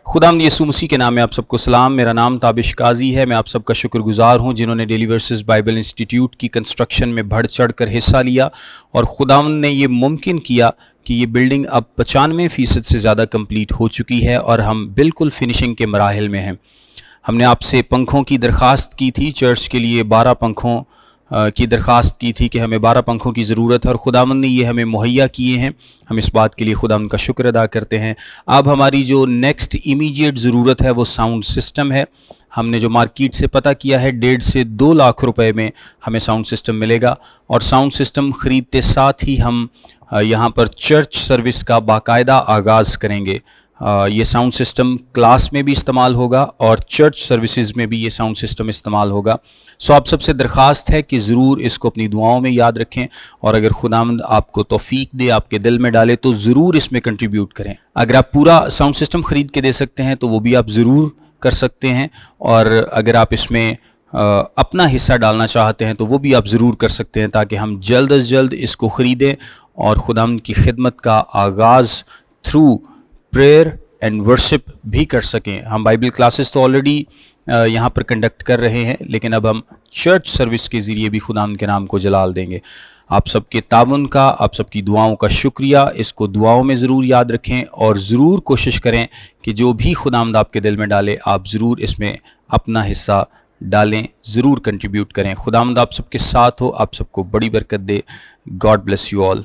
खुदावंद यीशु मसीह के नाम में आप सबको सलाम। मेरा नाम ताबिश काजी है। मैं आप सबका शुक्रगुजार हूं जिन्होंने डेली वर्सेस बाइबल इंस्टीट्यूट की कंस्ट्रक्शन में बढ़ चढ़ कर हिस्सा लिया और खुदावंद ने ये मुमकिन किया कि ये बिल्डिंग अब 95% से ज़्यादा कंप्लीट हो चुकी है और हम बिल्कुल फिनिशिंग के मराहिल में हैं। हमने आपसे पंखों की दरख्वास्त की थी, चर्च के लिए 12 पंखों की दरख्वास्त की थी कि हमें 12 पंखों की ज़रूरत है और खुदावंद ने ये हमें मुहैया किए हैं। हम इस बात के लिए खुदावंद का शुक्र अदा करते हैं। अब हमारी जो नेक्स्ट इमीडिएट ज़रूरत है वो साउंड सिस्टम है। हमने जो मार्केट से पता किया है 1.5 से 2 लाख रुपए में हमें साउंड सिस्टम मिलेगा और साउंड सिस्टम ख़रीदते साथ ही हम यहाँ पर चर्च सर्विस का बाकायदा आगाज़ करेंगे। ये साउंड सिस्टम क्लास में भी इस्तेमाल होगा और चर्च सर्विसेज में भी ये साउंड सिस्टम इस्तेमाल होगा। सो आप सबसे दरख्वास्त है कि ज़रूर इसको अपनी दुआओं में याद रखें और अगर खुदावंद आपको तौफीक दे, आपके दिल में डाले तो ज़रूर इसमें कंट्रीब्यूट करें। अगर आप पूरा साउंड सिस्टम ख़रीद के दे सकते हैं तो वो भी आप ज़रूर कर सकते हैं और अगर आप इसमें अपना हिस्सा डालना चाहते हैं तो वो भी आप ज़रूर कर सकते हैं ताकि हम जल्द अज जल्द इसको ख़रीदें और खुदावंद की खिदमत का आगाज़ थ्रू प्रेयर एंड वर्शिप भी कर सकें। हम बाइबल क्लासेस तो ऑलरेडी यहाँ पर कंडक्ट कर रहे हैं, लेकिन अब हम चर्च सर्विस के ज़रिए भी खुदावंद के नाम को जलाल देंगे। आप सबके ताउन का, आप सबकी दुआओं का शुक्रिया। इसको दुआओं में ज़रूर याद रखें और ज़रूर कोशिश करें कि जो भी खुदावंद आपके दिल में डाले आप ज़रूर इसमें अपना हिस्सा डालें, ज़रूर कंट्रीब्यूट करें। खुदावंद आप सबके साथ हो, आप सबको बड़ी बरकत दे। God bless you all.